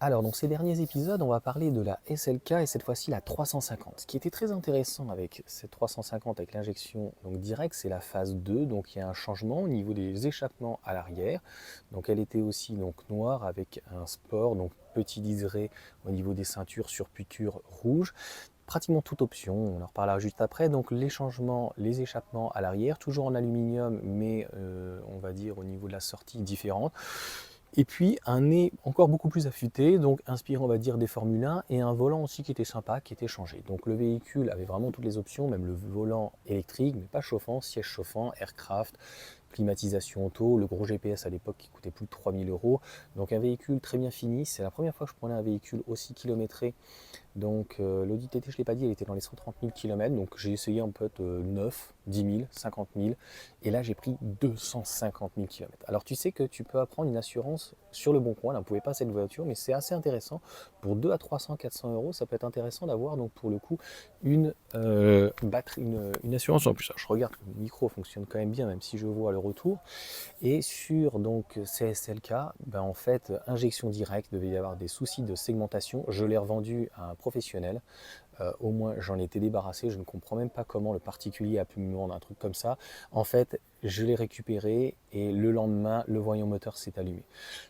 Alors, dans ces derniers épisodes, on va parler de la SLK et cette fois-ci la 350. Ce qui était très intéressant avec cette 350 avec l'injection donc directe, c'est la phase 2. Donc, il y a un changement au niveau des échappements à l'arrière. Donc, elle était aussi donc noire avec un sport, donc petit liseré au niveau des ceintures sur piqûre rouge. Pratiquement toute option, on en reparlera juste après. Donc les changements, les échappements à l'arrière, toujours en aluminium, mais on va dire au niveau de la sortie différente. Et puis un nez encore beaucoup plus affûté, donc inspiré on va dire des Formule 1, et un volant aussi qui était sympa, qui était changé. Donc le véhicule avait vraiment toutes les options, même le volant électrique, mais pas chauffant, siège chauffant, aircraft, climatisation auto, le gros GPS à l'époque qui coûtait plus de 3000 euros. Donc un véhicule très bien fini, c'est la première fois que je prenais un véhicule aussi kilométré. Donc l'Audi TT, je ne l'ai pas dit, elle était dans les 130 000 km. Donc j'ai essayé en fait 9, 10 000, 50 000. Et là j'ai pris 250 000 km. Alors tu sais que tu peux apprendre une assurance sur le bon coin. Là on ne pouvait pas cette voiture, mais c'est assez intéressant. Pour 2 à 300, 400 euros, ça peut être intéressant d'avoir donc pour le coup batterie, une assurance en plus. Alors, je regarde que le micro fonctionne quand même bien, même si je vois le retour. Et sur donc CSLK, ben en fait, injection directe, devait y avoir des soucis de segmentation. Je l'ai revendu à un professionnel. Au moins, j'en ai été débarrassé. Je ne comprends même pas comment le particulier a pu me vendre un truc comme ça. En fait, je l'ai récupéré et le lendemain, le voyant moteur s'est allumé.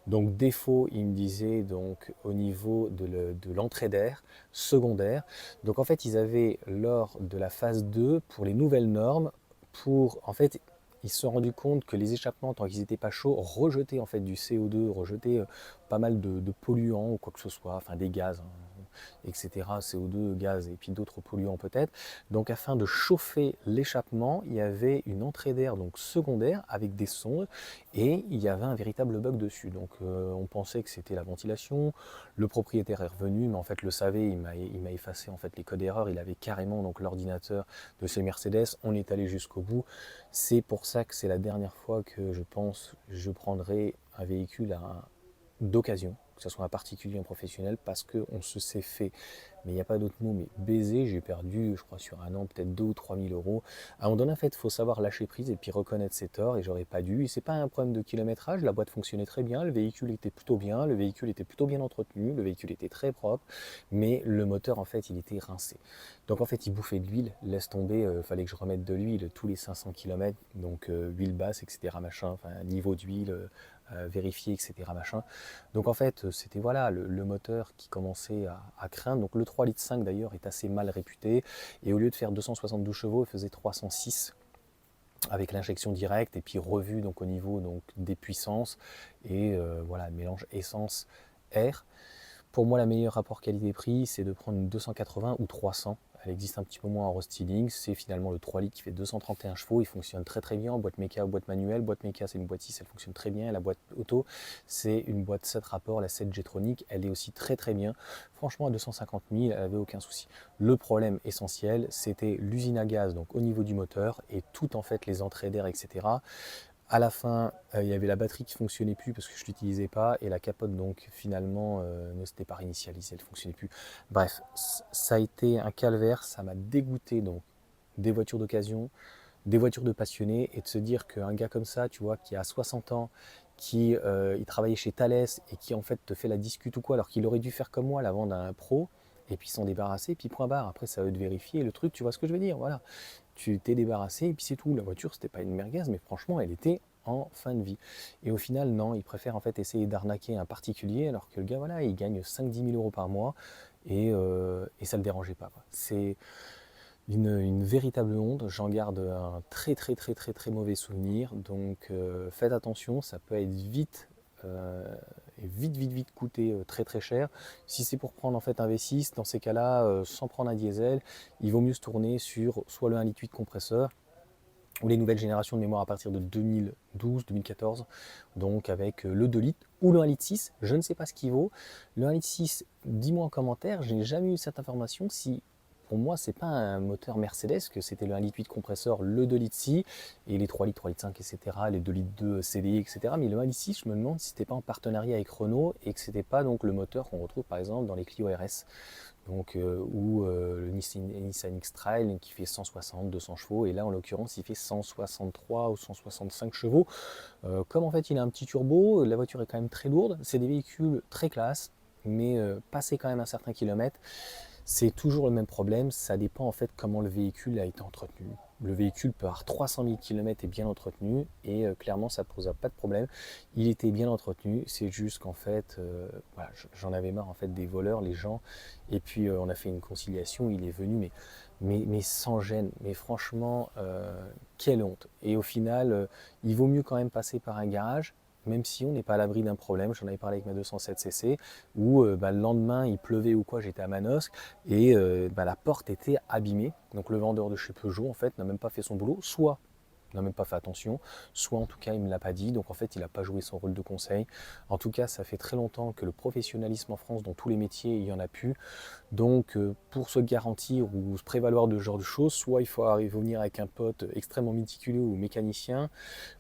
Donc, défaut, il me disait donc au niveau de l'entrée d'air secondaire. Donc, en fait, ils avaient lors de la phase 2 pour les nouvelles normes, pour en fait ils se sont rendus compte que les échappements, tant qu'ils n'étaient pas chauds, rejetaient en fait du CO2, rejetaient pas mal de polluants ou quoi que ce soit, enfin des gaz, hein, etc., CO2, gaz et puis d'autres polluants peut-être. Donc afin de chauffer l'échappement, il y avait une entrée d'air donc secondaire avec des sondes et il y avait un véritable bug dessus. Donc on pensait que c'était la ventilation, le propriétaire est revenu, mais en fait le savait, il m'a effacé en fait les codes erreurs, il avait carrément donc l'ordinateur de ces Mercedes, on est allé jusqu'au bout. C'est pour ça que c'est la dernière fois que je pense je prendrai un véhicule d'occasion, que ce soit un particulier ou un professionnel, parce qu'on se s'est fait, mais il n'y a pas d'autre mot, mais baiser, j'ai perdu, je crois, sur un an, peut-être 2 ou 3 000 euros. À un moment donné, en fait, il faut savoir lâcher prise et puis reconnaître ses torts, et j'aurais pas dû. Et c'est pas un problème de kilométrage, la boîte fonctionnait très bien, le véhicule était plutôt bien, le véhicule était plutôt bien entretenu, le véhicule était très propre, mais le moteur, en fait, il était rincé. Donc, en fait, il bouffait de l'huile, laisse tomber, fallait que je remette de l'huile tous les 500 km, donc huile basse, etc., machin, enfin, niveau d'huile, vérifier, etc., machin. Donc en fait, c'était voilà, le moteur qui commençait à craindre. Donc le 3,5 litres d'ailleurs est assez mal réputé. Et au lieu de faire 272 chevaux, il faisait 306 avec l'injection directe et puis revu donc au niveau donc, des puissances. Et voilà, mélange essence-air. Pour moi, la meilleure rapport qualité-prix, c'est de prendre une 280 ou 300. Elle existe un petit peu moins en restyling. C'est finalement le 3 litres qui fait 231 chevaux. Il fonctionne très très bien en boîte méca ou boîte manuelle. Boîte méca, c'est une boîte 6, elle fonctionne très bien. La boîte auto, c'est une boîte 7 rapports, la 7 Jetronic. Elle est aussi très très bien. Franchement, à 250 000, elle n'avait aucun souci. Le problème essentiel, c'était l'usine à gaz, donc au niveau du moteur et tout en fait les entrées d'air, etc. À la fin, il y avait la batterie qui ne fonctionnait plus parce que je ne l'utilisais pas et la capote donc finalement ne s'était pas réinitialisée, elle ne fonctionnait plus. Bref, ça a été un calvaire, ça m'a dégoûté donc des voitures d'occasion, des voitures de passionnés et de se dire qu'un gars comme ça, tu vois, qui a 60 ans, qui il travaillait chez Thales et qui en fait te fait la discute ou quoi, alors qu'il aurait dû faire comme moi, la vendre à un pro et puis s'en débarrasser, puis point barre. Après, ça va de vérifier le truc, tu vois ce que je veux dire, voilà. Tu t'es débarrassé et puis c'est tout. La voiture, c'était pas une merguez, mais franchement, elle était en fin de vie. Et au final, non, il préfère en fait essayer d'arnaquer un particulier alors que le gars, voilà, il gagne 5-10 000 euros par mois et ça ne le dérangeait pas, quoi. C'est une véritable honte. J'en garde un très très très très très mauvais souvenir. Donc faites attention, ça peut être vite euh, et vite coûter très très cher. Si c'est pour prendre en fait un V6, dans ces cas-là, sans prendre un diesel, il vaut mieux se tourner sur soit le 1,8 litre compresseur ou les nouvelles générations de mémoire à partir de 2012-2014, donc avec le 2 litres ou le 1,6 litre. Je ne sais pas ce qu'il vaut. Le 1,6 litre, dis-moi en commentaire, je n'ai jamais eu cette information. Si pour moi, c'est pas un moteur Mercedes, que c'était le 1,8 litre compresseur, le 2 litres si, et les 3 litres, 3 litres 5, etc., les 2 litres 2 CDI, etc. Mais le 1,6 litre, je me demande si c'était pas en partenariat avec Renault et que c'était pas donc le moteur qu'on retrouve par exemple dans les Clio RS. Donc, ou le Nissan X-Trail qui fait 160, 200 chevaux, et là en l'occurrence il fait 163 ou 165 chevaux. Comme en fait il a un petit turbo, la voiture est quand même très lourde, c'est des véhicules très classe, mais passer quand même un certain kilomètre, c'est toujours le même problème, ça dépend en fait comment le véhicule a été entretenu. Le véhicule peut avoir 300 000 km et bien entretenu et clairement ça ne posera pas de problème. Il était bien entretenu, c'est juste qu'en fait, voilà, j'en avais marre en fait des voleurs, les gens, et puis on a fait une conciliation, il est venu mais sans gêne, mais franchement, quelle honte. Et au final, il vaut mieux quand même passer par un garage, même si on n'est pas à l'abri d'un problème. J'en avais parlé avec ma 207cc, où le lendemain il pleuvait ou quoi, j'étais à Manosque, et la porte était abîmée. Donc le vendeur de chez Peugeot en fait n'a même pas fait son boulot, soit n'a même pas fait attention, soit en tout cas il ne me l'a pas dit, donc en fait il n'a pas joué son rôle de conseil. En tout cas ça fait très longtemps que le professionnalisme en France dans tous les métiers il y en a plus, donc pour se garantir ou se prévaloir de ce genre de choses, soit il faut arriver à venir avec un pote extrêmement méticuleux ou mécanicien,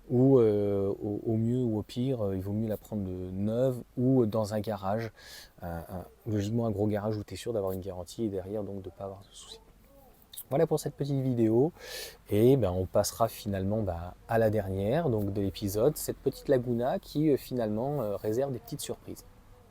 ou au mieux ou au pire, il vaut mieux la prendre de neuve ou dans un garage, logiquement un gros garage où tu es sûr d'avoir une garantie et derrière donc de ne pas avoir de soucis. Voilà pour cette petite vidéo, et on passera finalement à la dernière donc de l'épisode, cette petite Laguna qui finalement réserve des petites surprises.